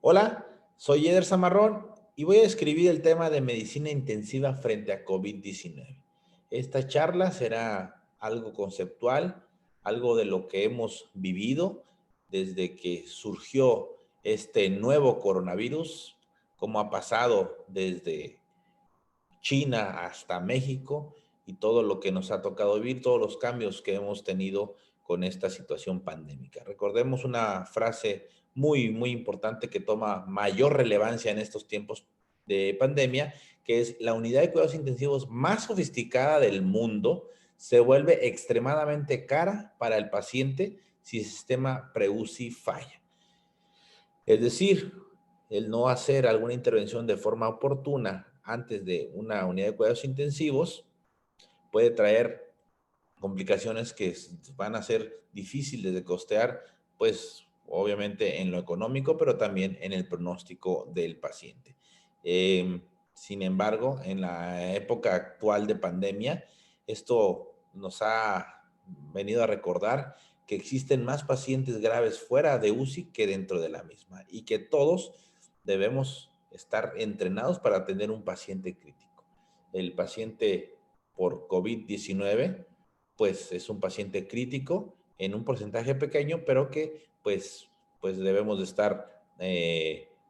Hola, soy Eder Zamarrón y voy a escribir el tema de medicina intensiva frente a COVID-19. Esta charla será algo conceptual, algo de lo que hemos vivido desde que surgió este nuevo coronavirus, cómo ha pasado desde China hasta México y todo lo que nos ha tocado vivir, todos los cambios que hemos tenido con esta situación pandémica. Recordemos una frase muy importante que toma mayor relevancia en estos tiempos de pandemia, que es la unidad de cuidados intensivos más sofisticada del mundo se vuelve extremadamente cara para el paciente si el sistema pre-UCI falla. Es decir, el no hacer alguna intervención de forma oportuna antes de una unidad de cuidados intensivos puede traer complicaciones que van a ser difíciles de costear, pues obviamente en lo económico, pero también en el pronóstico del paciente. Sin embargo, en la época actual de pandemia, esto nos ha venido a recordar que existen más pacientes graves fuera de UCI que dentro de la misma y que todos debemos estar entrenados para atender un paciente crítico. El paciente por COVID-19 pues es un paciente crítico en un porcentaje pequeño, pero que pues debemos de estar,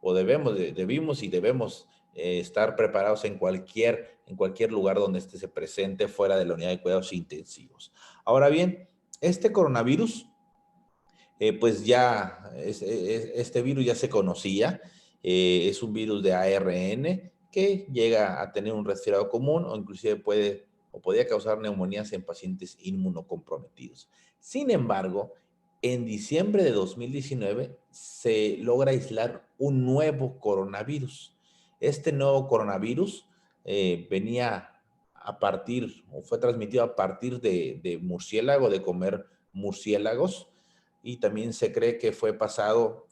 o debimos y debemos estar preparados en cualquier lugar donde este se presente fuera de la unidad de cuidados intensivos. Ahora bien, este coronavirus, pues ya, este virus ya se conocía, es un virus de ARN que llega a tener un resfriado común o inclusive puede o podía causar neumonías en pacientes inmunocomprometidos. Sin embargo, en diciembre de 2019 se logra aislar un nuevo coronavirus. Este nuevo coronavirus venía a partir, o fue transmitido a partir de murciélago, de comer murciélagos, y también se cree que fue pasado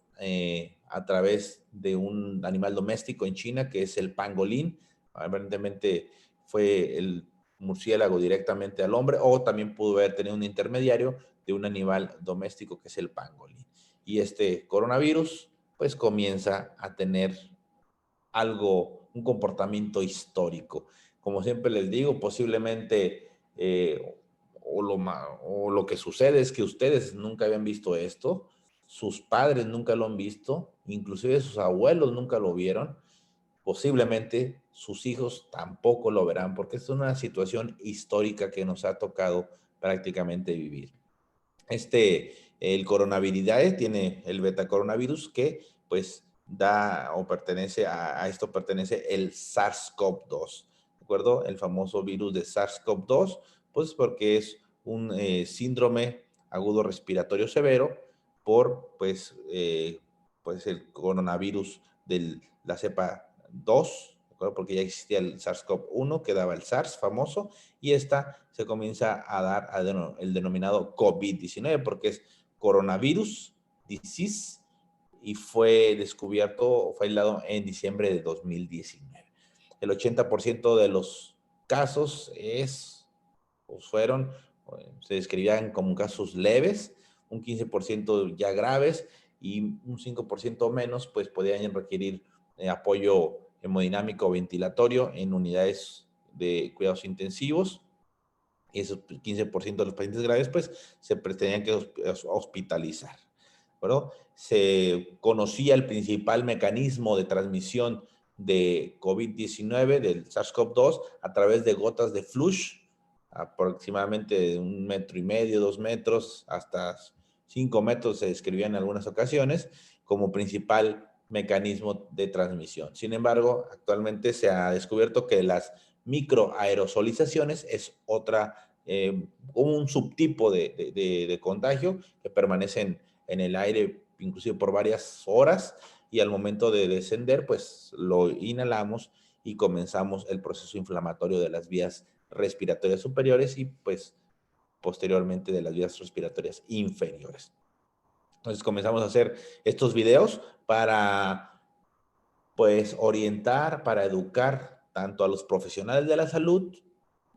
a través de un animal doméstico en China, que es el pangolín. Aparentemente fue el murciélago directamente al hombre, o también pudo haber tenido un intermediario de un animal doméstico que es el pangolín. Y este coronavirus, pues comienza a tener algo, un comportamiento histórico. Como siempre les digo, posiblemente o lo que sucede es que ustedes nunca habían visto esto, sus padres nunca lo han visto, inclusive sus abuelos nunca lo vieron, posiblemente sus hijos tampoco lo verán, porque es una situación histórica que nos ha tocado prácticamente vivir. El coronavirus tiene el beta coronavirus que pues da o pertenece a esto pertenece el SARS-CoV-2, ¿de acuerdo? El famoso virus de SARS-CoV-2, pues porque es un síndrome agudo respiratorio severo por pues el coronavirus de la cepa 2, ¿de acuerdo? Porque ya existía el SARS-CoV-1 que daba el SARS famoso, y esta se comienza a dar el denominado COVID-19 porque es coronavirus disease y fue descubierto, fue aislado en diciembre de 2019. El 80% de los casos fueron, se describían como casos leves, un 15% ya graves y un 5% menos, pues podían requerir apoyo hemodinámico o ventilatorio en unidades de cuidados intensivos. Y esos 15% de los pacientes graves, pues, se tenían que hospitalizar, ¿verdad? Se conocía el principal mecanismo de transmisión de COVID-19, del SARS-CoV-2, a través de gotas de flush, aproximadamente de 1,5 metros, 2 metros, hasta 5 metros se describía en algunas ocasiones, como principal mecanismo de transmisión. Sin embargo, actualmente se ha descubierto que las microaerosolizaciones es un subtipo de contagio que permanecen en el aire inclusive por varias horas, y al momento de descender pues lo inhalamos y comenzamos el proceso inflamatorio de las vías respiratorias superiores y pues posteriormente de las vías respiratorias inferiores. Entonces comenzamos a hacer estos videos para pues orientar, para educar tanto a los profesionales de la salud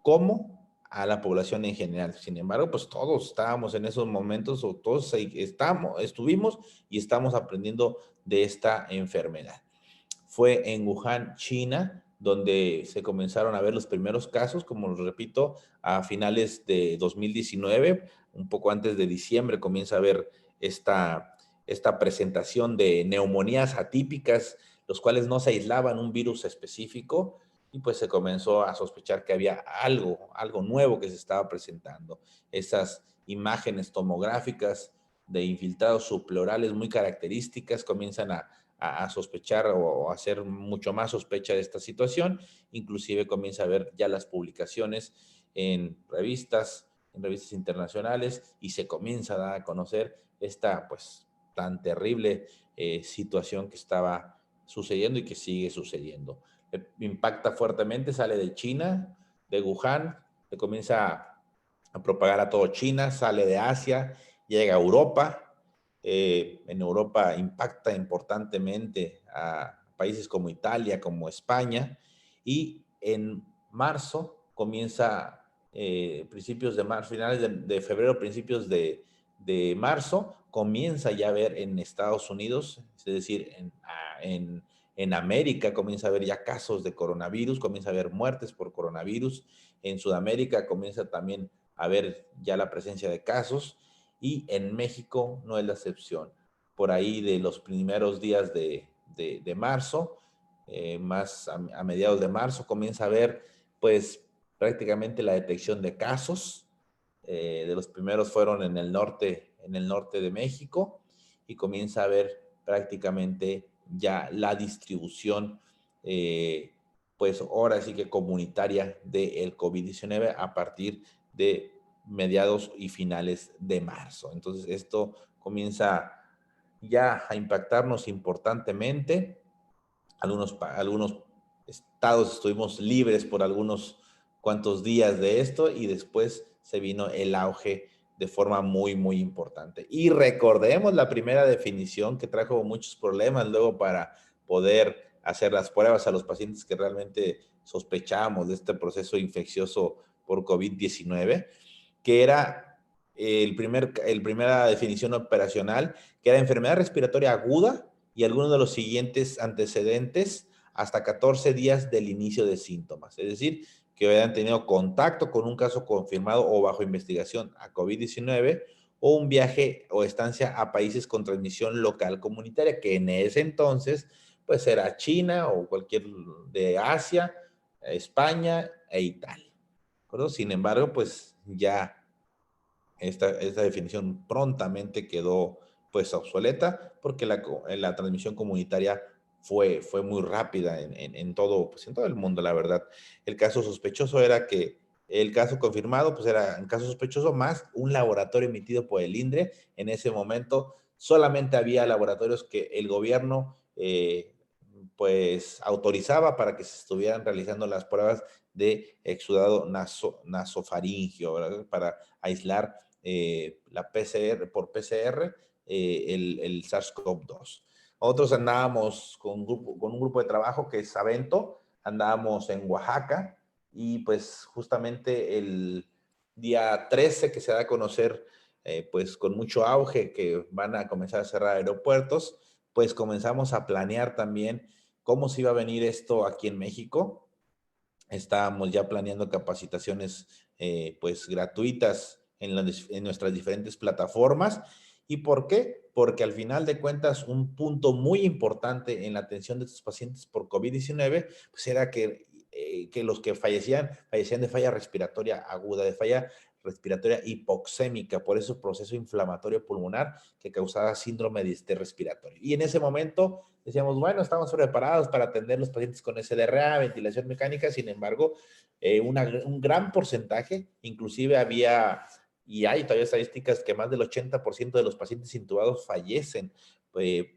como a la población en general. Sin embargo, pues todos estábamos en esos momentos, o todos estuvimos y estamos aprendiendo de esta enfermedad. Fue en Wuhan, China, donde se comenzaron a ver los primeros casos, como lo repito, a finales de 2019, un poco antes de diciembre, comienza a haber esta presentación de neumonías atípicas, los cuales no se aislaban un virus específico, y pues se comenzó a sospechar que había algo nuevo que se estaba presentando. Esas imágenes tomográficas de infiltrados subpleurales muy características comienzan a sospechar o a hacer mucho más sospecha de esta situación. Inclusive comienza a ver ya las publicaciones en revistas internacionales, y se comienza a dar a conocer esta pues tan terrible situación que estaba sucediendo y que sigue sucediendo. Impacta fuertemente, sale de China, de Wuhan, se comienza a propagar a todo China, sale de Asia, llega a Europa. En Europa impacta importantemente a países como Italia, como España, y en marzo comienza, principios de marzo, finales de febrero, principios de marzo, comienza ya a ver en Estados Unidos, es decir, en América comienza a haber ya casos de coronavirus, comienza a haber muertes por coronavirus. En Sudamérica comienza también a haber ya la presencia de casos, y en México no es la excepción. Por ahí de los primeros días de marzo, más a mediados de marzo, comienza a haber pues prácticamente la detección de casos. De los primeros fueron en el norte de México, y comienza a haber prácticamente ya la distribución, pues ahora sí que comunitaria del COVID-19 a partir de mediados y finales de marzo. Entonces esto comienza ya a impactarnos importantemente. Algunos estados estuvimos libres por algunos cuantos días de esto, y después se vino el auge de forma muy, muy importante. Y recordemos la primera definición, que trajo muchos problemas luego para poder hacer las pruebas a los pacientes que realmente sospechábamos de este proceso infeccioso por COVID-19, que era primera definición operacional, que era enfermedad respiratoria aguda y algunos de los siguientes antecedentes hasta 14 días del inicio de síntomas. Es decir, que hubieran tenido contacto con un caso confirmado o bajo investigación a COVID-19, o un viaje o estancia a países con transmisión local comunitaria, que en ese entonces pues era China o cualquier de Asia, España e Italia. ¿De Sin embargo, pues ya esta definición prontamente quedó pues obsoleta, porque la transmisión comunitaria fue muy rápida en todo, pues, en todo el mundo, la verdad. El caso sospechoso era que el caso confirmado, pues era un caso sospechoso más un laboratorio emitido por el INDRE. En ese momento solamente había laboratorios que el gobierno pues autorizaba para que se estuvieran realizando las pruebas de exudado nasofaringio, ¿verdad? Para aislar la PCR, por PCR, el SARS-CoV-2. Nosotros andábamos con un grupo de trabajo que es Avento, andábamos en Oaxaca, y pues justamente el día 13 que se da a conocer, pues con mucho auge, que van a comenzar a cerrar aeropuertos, pues comenzamos a planear también cómo se iba a venir esto aquí en México. Estábamos ya planeando capacitaciones pues gratuitas en nuestras diferentes plataformas. ¿Y por qué? Porque al final de cuentas un punto muy importante en la atención de estos pacientes por COVID-19 pues era que los que fallecían de falla respiratoria aguda, de falla respiratoria hipoxémica, por ese proceso inflamatorio pulmonar que causaba síndrome de respiratorio. Y en ese momento decíamos, bueno, estamos preparados para atender los pacientes con SDRA, ventilación mecánica. Sin embargo, un gran porcentaje, inclusive había y hay todavía estadísticas que más del 80% de los pacientes intubados fallecen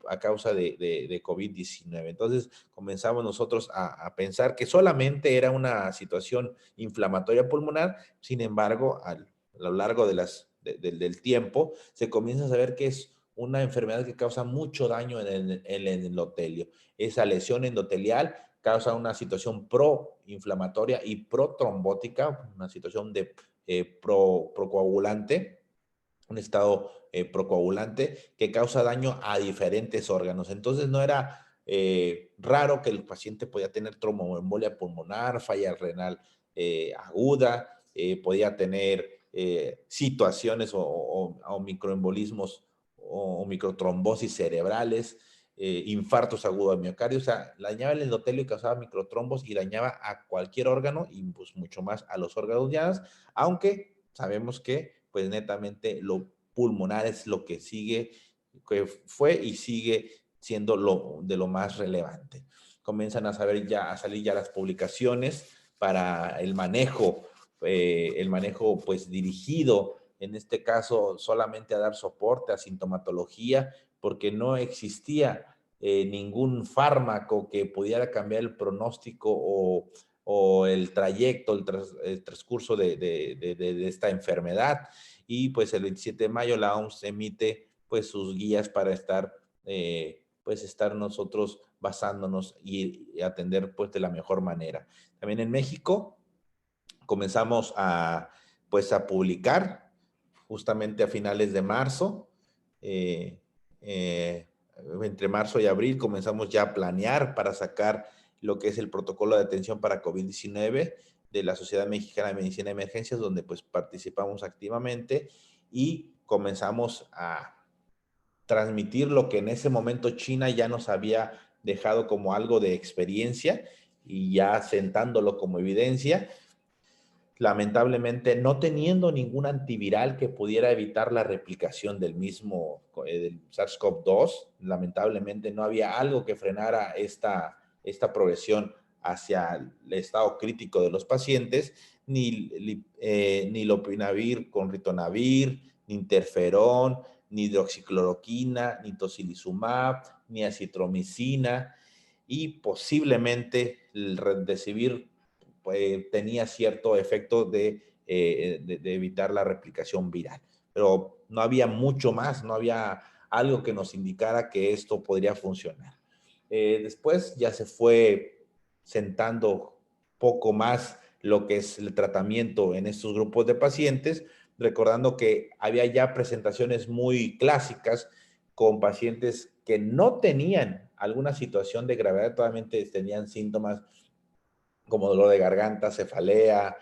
a causa de COVID-19. Entonces comenzamos nosotros a pensar que solamente era una situación inflamatoria pulmonar. Sin embargo, a lo largo del tiempo, se comienza a saber que es una enfermedad que causa mucho daño en el endotelio. Esa lesión endotelial causa una situación proinflamatoria y protrombótica, una situación de procoagulante, un estado procoagulante que causa daño a diferentes órganos. Entonces no era raro que el paciente podía tener tromboembolia pulmonar, falla renal aguda, podía tener situaciones o microembolismos o microtrombosis cerebrales, infartos agudos de miocardio. O sea, dañaba el endotelio y causaba microtrombos y dañaba a cualquier órgano y pues mucho más a los órganos llanos, aunque sabemos que pues netamente lo pulmonar es lo que sigue, que fue y sigue siendo de lo más relevante. Comienzan a salir ya las publicaciones para el manejo pues dirigido, en este caso solamente a dar soporte a sintomatología, porque no existía ningún fármaco que pudiera cambiar el pronóstico o el trayecto, el transcurso de esta enfermedad. Y pues el 27 de mayo la OMS emite pues sus guías para estar nosotros basándonos y atender pues de la mejor manera. También en México comenzamos a publicar justamente a finales de marzo. Eh, eh, Entre marzo y abril comenzamos ya a planear para sacar lo que es el protocolo de atención para COVID-19 de la Sociedad Mexicana de Medicina de Emergencias, donde pues participamos activamente y comenzamos a transmitir lo que en ese momento China ya nos había dejado como algo de experiencia y ya sentándolo como evidencia. Lamentablemente, no teniendo ningún antiviral que pudiera evitar la replicación del mismo del SARS-CoV-2, lamentablemente no había algo que frenara esta progresión hacia el estado crítico de los pacientes, ni lopinavir con ritonavir, ni interferón, ni hidroxicloroquina, ni tocilizumab, ni acitromicina, y posiblemente el remdesivir tenía cierto efecto de evitar la replicación viral. Pero no había mucho más, no había algo que nos indicara que esto podría funcionar. Después ya se fue sentando poco más lo que es el tratamiento en estos grupos de pacientes, recordando que había ya presentaciones muy clásicas con pacientes que no tenían alguna situación de gravedad, solamente tenían síntomas como dolor de garganta, cefalea,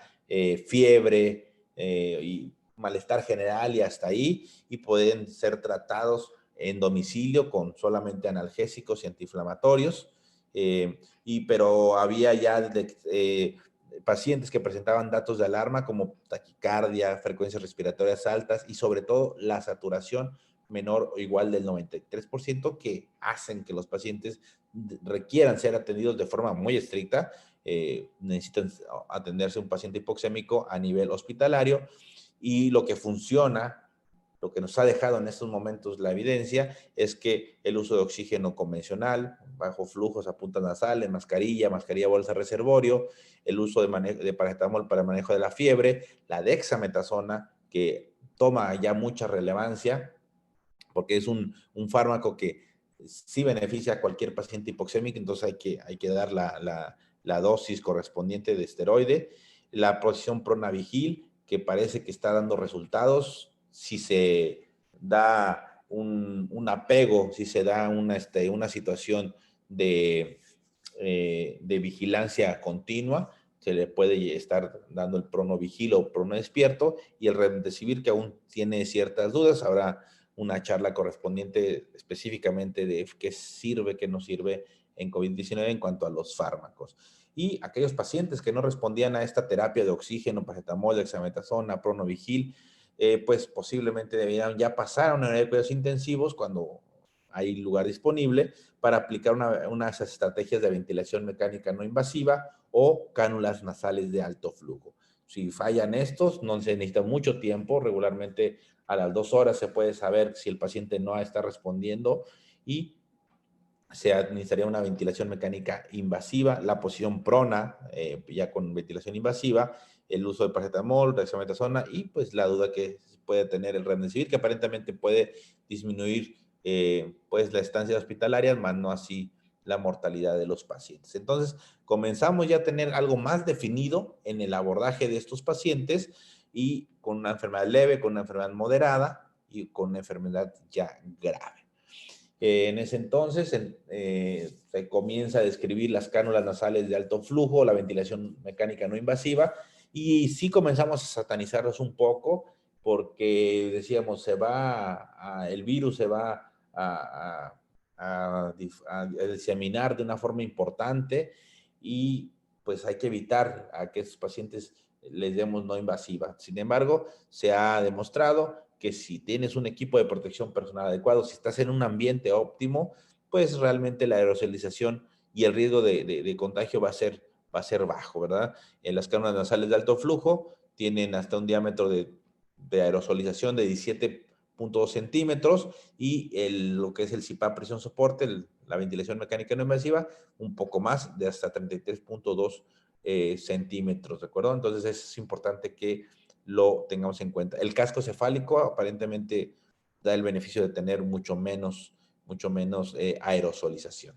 fiebre y malestar general y hasta ahí, y pueden ser tratados en domicilio con solamente analgésicos y antiinflamatorios. Pero había ya pacientes que presentaban datos de alarma como taquicardia, frecuencias respiratorias altas y sobre todo la saturación menor o igual del 93%, que hacen que los pacientes requieran ser atendidos de forma muy estricta. Necesitan atenderse un paciente hipoxémico a nivel hospitalario, y lo que funciona, lo que nos ha dejado en estos momentos la evidencia, es que el uso de oxígeno convencional, bajo flujos a puntas nasales, mascarilla bolsa reservorio, el uso de paracetamol para el manejo de la fiebre, la dexametasona, que toma ya mucha relevancia, porque es un fármaco que sí beneficia a cualquier paciente hipoxémico, entonces hay que dar la dosis correspondiente de esteroide. La posición pronavigil, que parece que está dando resultados, si se da un apego, si se da una situación de vigilancia continua, se le puede estar dando el pronovigil o pronodespierto, y el remdesivir, que aún tiene ciertas dudas. Habrá una charla correspondiente específicamente de qué sirve, qué no sirve en COVID-19 en cuanto a los fármacos. Y aquellos pacientes que no respondían a esta terapia de oxígeno, paracetamol, dexametasona, pronovigil, pues posiblemente debieran ya pasar a una unidad de cuidados intensivos cuando hay lugar disponible, para aplicar unas estrategias de ventilación mecánica no invasiva o cánulas nasales de alto flujo. Si fallan estos, no se necesita mucho tiempo. Regularmente a las 2 horas se puede saber si el paciente no está respondiendo, y se administraría una ventilación mecánica invasiva, la posición prona, ya con ventilación invasiva, el uso de paracetamol, dexametasona, y pues la duda que puede tener el remdesivir, que aparentemente puede disminuir pues la estancia hospitalaria, más no así la mortalidad de los pacientes. Entonces, comenzamos ya a tener algo más definido en el abordaje de estos pacientes y con una enfermedad leve, con una enfermedad moderada y con una enfermedad ya grave. En ese entonces se comienza a describir las cánulas nasales de alto flujo, la ventilación mecánica no invasiva, y sí comenzamos a satanizarlos un poco porque decíamos, el virus se va a diseminar de una forma importante y pues hay que evitar a que esos pacientes les demos no invasiva. Sin embargo, se ha demostrado que si tienes un equipo de protección personal adecuado, si estás en un ambiente óptimo, pues realmente la aerosolización y el riesgo de contagio va a ser bajo, ¿verdad? En las cánulas nasales de alto flujo tienen hasta un diámetro de aerosolización de 17.2 centímetros y lo que es el CPAP presión soporte, la ventilación mecánica no invasiva, un poco más de hasta 33.2 centímetros, ¿de acuerdo? Entonces es importante que lo tengamos en cuenta. El casco cefálico aparentemente da el beneficio de tener mucho menos aerosolización.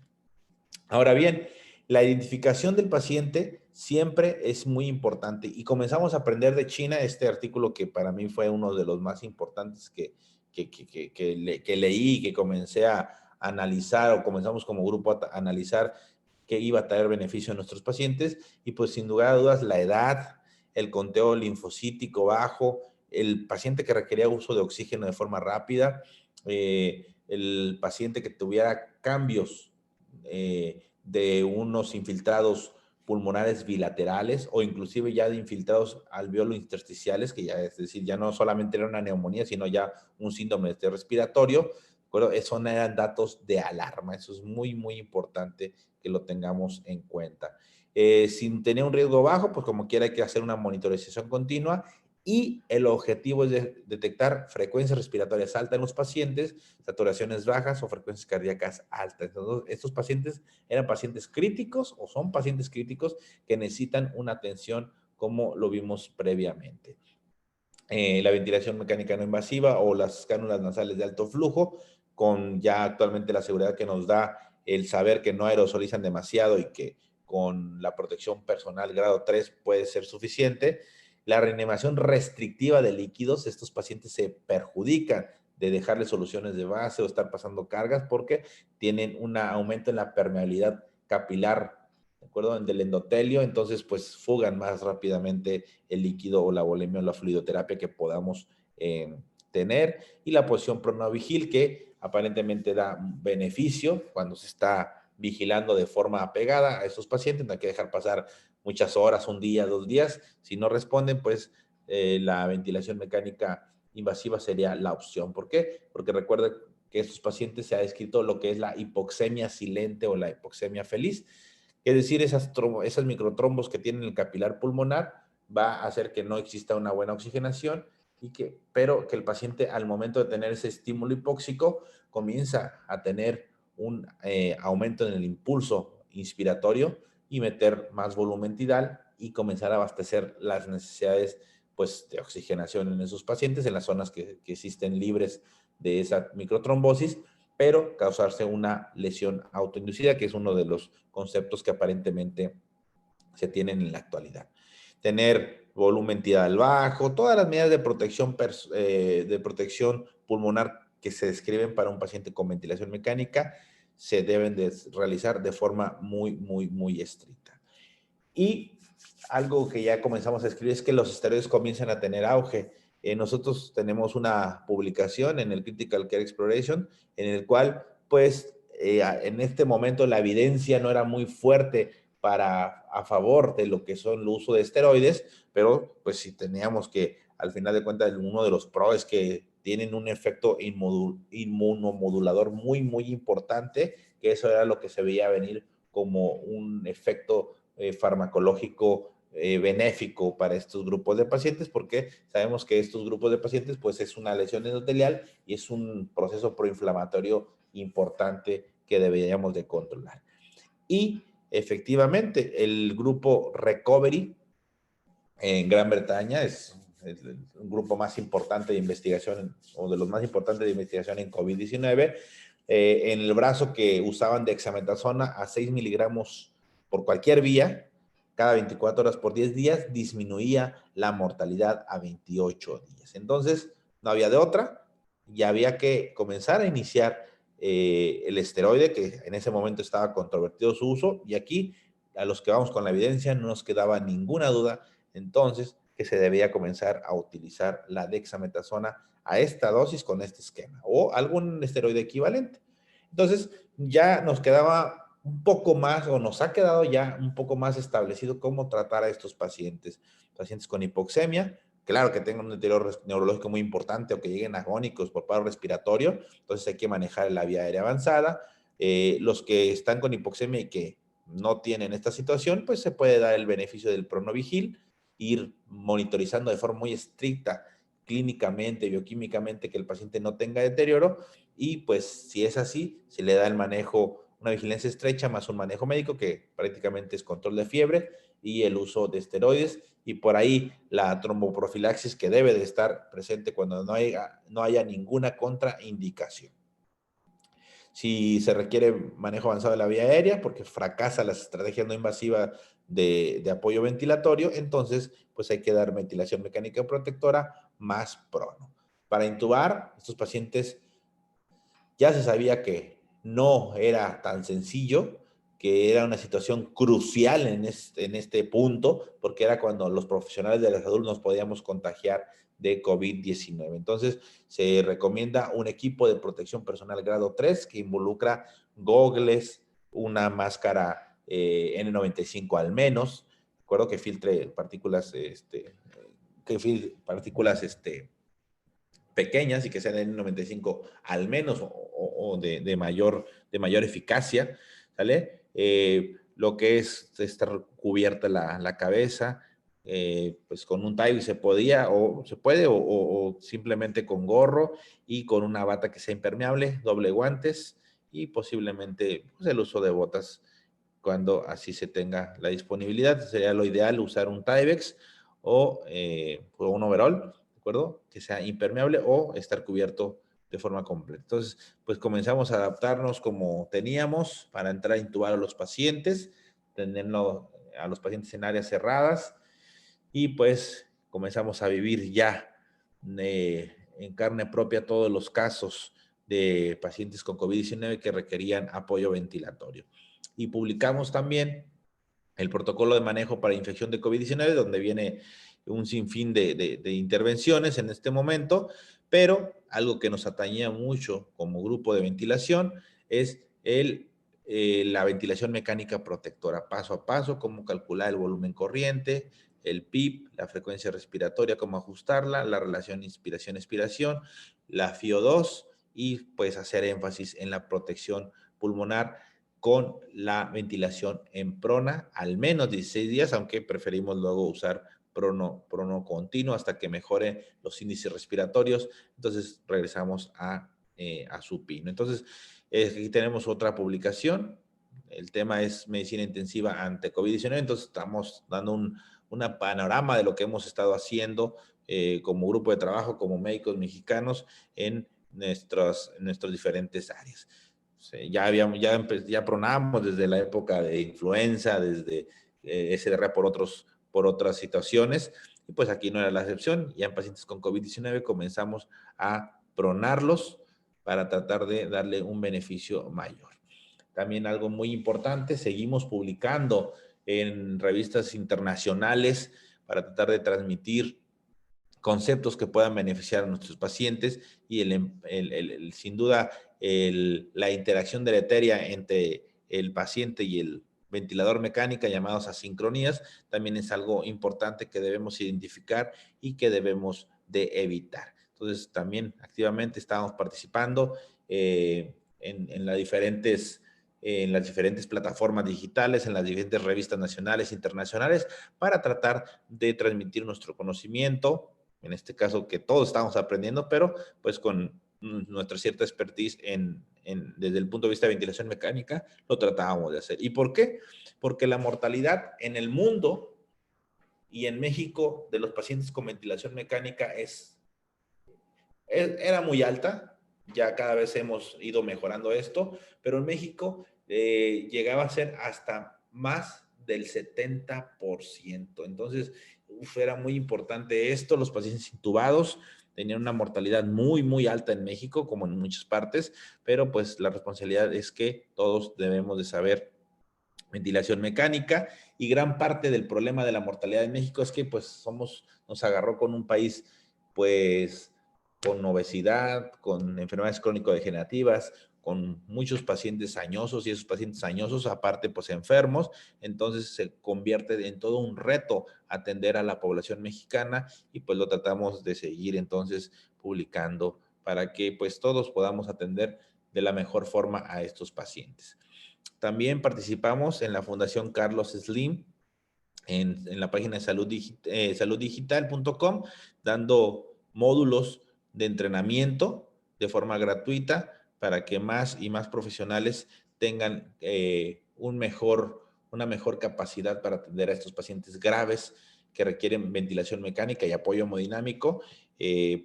Ahora bien, la identificación del paciente siempre es muy importante y comenzamos a aprender de China este artículo que para mí fue uno de los más importantes que leí y que comencé a analizar o comenzamos como grupo a analizar qué iba a traer beneficio a nuestros pacientes y pues sin lugar a dudas la edad, el conteo linfocítico bajo, el paciente que requería uso de oxígeno de forma rápida, el paciente que tuviera cambios de unos infiltrados pulmonares bilaterales o inclusive ya de infiltrados alveolo-intersticiales, que ya es decir, ya no solamente era una neumonía, sino ya un síndrome respiratorio. Bueno, esos eran datos de alarma, eso es muy, muy importante que lo tengamos en cuenta. Sin tener un riesgo bajo, pues como quiera hay que hacer una monitorización continua y el objetivo es detectar frecuencias respiratorias altas en los pacientes, saturaciones bajas o frecuencias cardíacas altas. Entonces, estos pacientes eran pacientes críticos o son pacientes críticos que necesitan una atención como lo vimos previamente. La ventilación mecánica no invasiva o las cánulas nasales de alto flujo, con ya actualmente la seguridad que nos da el saber que no aerosolizan demasiado y que con la protección personal grado 3 puede ser suficiente. La reanimación restrictiva de líquidos, estos pacientes se perjudican de dejarle soluciones de base o estar pasando cargas porque tienen un aumento en la permeabilidad capilar, ¿de acuerdo? Del endotelio, entonces pues fugan más rápidamente el líquido o la volemia o la fluidoterapia que podamos tener y la posición pronovigil que aparentemente da beneficio cuando se está vigilando de forma apegada a estos pacientes, no hay que dejar pasar muchas horas, un día, 2 días, si no responden pues la ventilación mecánica invasiva sería la opción. ¿Por qué? Porque recuerden que estos pacientes se ha descrito lo que es la hipoxemia silente o la hipoxemia feliz, es decir, esas microtrombos que tienen el capilar pulmonar va a hacer que no exista una buena oxigenación pero que el paciente al momento de tener ese estímulo hipóxico comienza a tener un aumento en el impulso inspiratorio y meter más volumen tidal y comenzar a abastecer las necesidades pues, de oxigenación en esos pacientes, en las zonas que existen libres de esa microtrombosis, pero causarse una lesión autoinducida, que es uno de los conceptos que aparentemente se tienen en la actualidad. Tener volumen tidal bajo, todas las medidas de protección pulmonar que se describen para un paciente con ventilación mecánica se deben de realizar de forma muy, muy, muy estricta. Y algo que ya comenzamos a escribir es que los esteroides comienzan a tener auge. Nosotros tenemos una publicación en el Critical Care Exploration en el cual, pues, en este momento la evidencia no era muy fuerte a favor de lo que son el uso de esteroides, pero pues si teníamos que, al final de cuentas, uno de los pros es que tienen un efecto inmunomodulador muy, muy importante, que eso era lo que se veía venir como un efecto farmacológico benéfico para estos grupos de pacientes, porque sabemos que estos grupos de pacientes pues es una lesión endotelial y es un proceso proinflamatorio importante que deberíamos de controlar. Y efectivamente el grupo Recovery en Gran Bretaña es un grupo más importante de investigación o de los más importantes de investigación en COVID-19, en el brazo que usaban dexametasona a 6 miligramos por cualquier vía, cada 24 horas por 10 días, disminuía la mortalidad a 28 días. Entonces, no había de otra, ya había que comenzar a iniciar el esteroide, que en ese momento estaba controvertido su uso, y aquí, a los que vamos con la evidencia, no nos quedaba ninguna duda, entonces, que se debía comenzar a utilizar la dexametasona a esta dosis con este esquema, o algún esteroide equivalente. Entonces, ya nos quedaba un poco más, o nos ha quedado ya un poco más establecido cómo tratar a estos pacientes, pacientes con hipoxemia, claro que tengan un deterioro neurológico muy importante o que lleguen agónicos por paro respiratorio, entonces hay que manejar la vía aérea avanzada. Los que están con hipoxemia y que no tienen esta situación, pues se puede dar el beneficio del pronovigil, ir monitorizando de forma muy estricta clínicamente, bioquímicamente, que el paciente no tenga deterioro, y pues si es así, se le da el manejo, una vigilancia estrecha más un manejo médico que prácticamente es control de fiebre y el uso de esteroides, y por ahí la tromboprofilaxis que debe de estar presente cuando no haya ninguna contraindicación. Si se requiere manejo avanzado de la vía aérea porque fracasa las estrategias no invasivas de apoyo ventilatorio, entonces pues hay que dar ventilación mecánica protectora más prono. Para intubar, estos pacientes ya se sabía que no era tan sencillo, que era una situación crucial en este punto, porque era cuando los profesionales de la salud nos podíamos contagiar de COVID-19. Entonces, se recomienda un equipo de protección personal grado 3 que involucra gogles, una máscara N95 al menos, recuerdo que filtre partículas, pequeñas y que sean N95 al menos o de mayor eficacia, ¿sale? Lo que es estar cubierta la cabeza, pues con un tie se podía o se puede o simplemente con gorro y con una bata que sea impermeable, doble guantes y posiblemente pues, el uso de botas cuando así se tenga la disponibilidad. Sería lo ideal usar un Tyvek o un overall, ¿de acuerdo? Que sea impermeable o estar cubierto de forma completa. Entonces, pues comenzamos a adaptarnos como teníamos para entrar a intubar a los pacientes, tenerlo a los pacientes en áreas cerradas y pues comenzamos a vivir ya en carne propia todos los casos de pacientes con COVID-19 que requerían apoyo ventilatorio. Y publicamos también el protocolo de manejo para infección de COVID-19, donde viene un sinfín de intervenciones en este momento, pero algo que nos atañía mucho como grupo de ventilación es la ventilación mecánica protectora, paso a paso, cómo calcular el volumen corriente, el PIP, la frecuencia respiratoria, cómo ajustarla, la relación inspiración-expiración, la FIO2 y pues hacer énfasis en la protección pulmonar con la ventilación en prona, al menos 16 días, aunque preferimos luego usar prono continuo hasta que mejore los índices respiratorios. Entonces regresamos a supino. Entonces, aquí tenemos otra publicación. El tema es medicina intensiva ante COVID-19. Entonces, estamos dando una panorama de lo que hemos estado haciendo como grupo de trabajo, como médicos mexicanos en nuestras diferentes áreas. Sí, ya pronábamos desde la época de influenza, desde SDR por otras situaciones, y pues aquí no era la excepción. Ya en pacientes con COVID-19 comenzamos a pronarlos para tratar de darle un beneficio mayor. También algo muy importante, seguimos publicando en revistas internacionales para tratar de transmitir conceptos que puedan beneficiar a nuestros pacientes y sin duda la interacción deletérea entre el paciente y el ventilador mecánica llamados asincronías también es algo importante que debemos identificar y que debemos de evitar. Entonces también activamente estamos participando en las diferentes plataformas digitales, en las diferentes revistas nacionales e internacionales, para tratar de transmitir nuestro conocimiento, en este caso que todos estamos aprendiendo, pero pues con nuestra cierta expertise desde el punto de vista de ventilación mecánica, lo tratábamos de hacer. ¿Y por qué? Porque la mortalidad en el mundo y en México de los pacientes con ventilación mecánica era muy alta, Ya cada vez hemos ido mejorando esto, pero en México llegaba a ser hasta más del 70%. Entonces, era muy importante esto. Los pacientes intubados tenían una mortalidad muy, muy alta en México, como en muchas partes, pero pues la responsabilidad es que todos debemos de saber ventilación mecánica, y gran parte del problema de la mortalidad en México es que pues nos agarró con un país pues con obesidad, con enfermedades crónico-degenerativas, con muchos pacientes añosos, y esos pacientes añosos aparte pues enfermos. Entonces se convierte en todo un reto atender a la población mexicana, y pues lo tratamos de seguir entonces publicando para que pues todos podamos atender de la mejor forma a estos pacientes. También participamos en la Fundación Carlos Slim, en la página de saluddigital.com, dando módulos de entrenamiento de forma gratuita para que más y más profesionales tengan una mejor capacidad para atender a estos pacientes graves que requieren ventilación mecánica y apoyo hemodinámico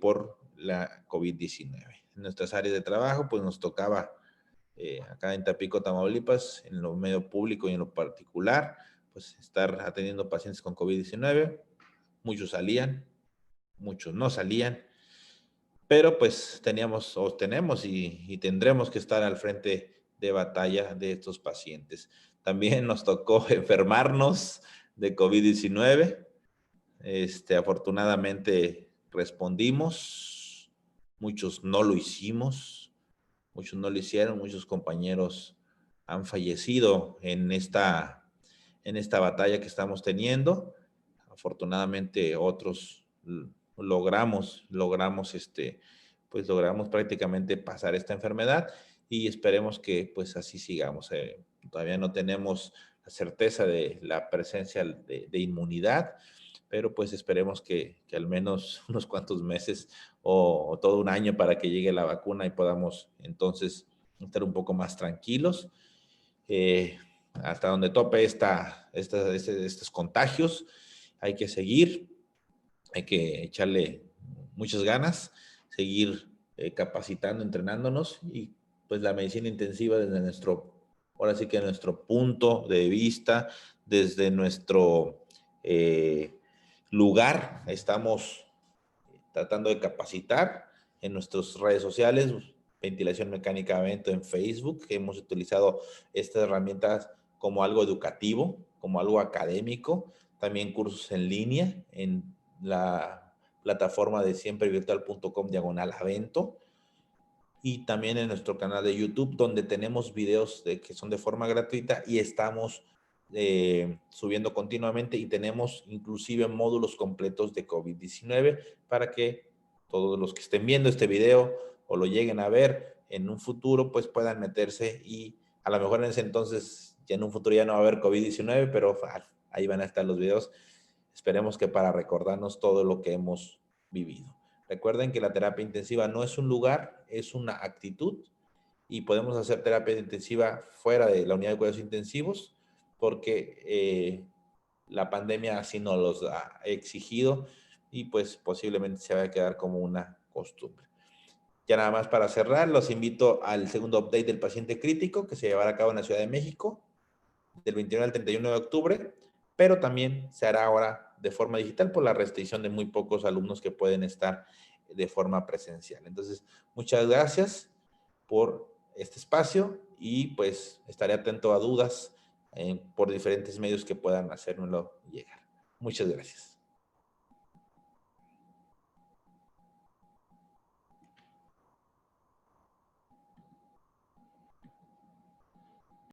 por la COVID-19. En nuestras áreas de trabajo, pues nos tocaba acá en Tampico, Tamaulipas, en lo medio público y en lo particular, pues estar atendiendo pacientes con COVID-19. Muchos salían, muchos no salían, pero pues teníamos o tenemos y tendremos que estar al frente de batalla de estos pacientes. También nos tocó enfermarnos de COVID-19. Afortunadamente respondimos, muchos no lo hicimos, muchos no lo hicieron, muchos compañeros han fallecido en esta batalla que estamos teniendo. Afortunadamente otros pues logramos prácticamente pasar esta enfermedad, y esperemos que pues así sigamos. Todavía no tenemos la certeza de la presencia de inmunidad, pero pues esperemos que al menos unos cuantos meses o todo un año para que llegue la vacuna y podamos entonces estar un poco más tranquilos. Hasta donde tope estos contagios, hay que seguir, hay que echarle muchas ganas, seguir capacitando, entrenándonos, y pues la medicina intensiva desde ahora sí que nuestro punto de vista, desde nuestro lugar, estamos tratando de capacitar en nuestras redes sociales, Ventilación Mecánica Avento en Facebook. Hemos utilizado estas herramientas como algo educativo, como algo académico, también cursos en línea en la plataforma de siemprevirtual.com/avento, y también en nuestro canal de YouTube, donde tenemos videos que son de forma gratuita y estamos subiendo continuamente, y tenemos inclusive módulos completos de COVID-19 para que todos los que estén viendo este video o lo lleguen a ver en un futuro, pues puedan meterse, y a lo mejor en ese entonces, ya en un futuro ya no va a haber COVID-19, pero ahí van a estar los videos. Esperemos que para recordarnos todo lo que hemos vivido. Recuerden que la terapia intensiva no es un lugar, es una actitud, y podemos hacer terapia intensiva fuera de la unidad de cuidados intensivos, porque la pandemia así nos los ha exigido, y pues posiblemente se va a quedar como una costumbre. Ya nada más para cerrar, los invito al segundo update del paciente crítico, que se llevará a cabo en la Ciudad de México del 21 al 31 de octubre, pero también se hará ahora de forma digital por la restricción de muy pocos alumnos que pueden estar de forma presencial. Entonces, muchas gracias por este espacio, y pues estaré atento a dudas por diferentes medios que puedan hacérmelo llegar. Muchas gracias.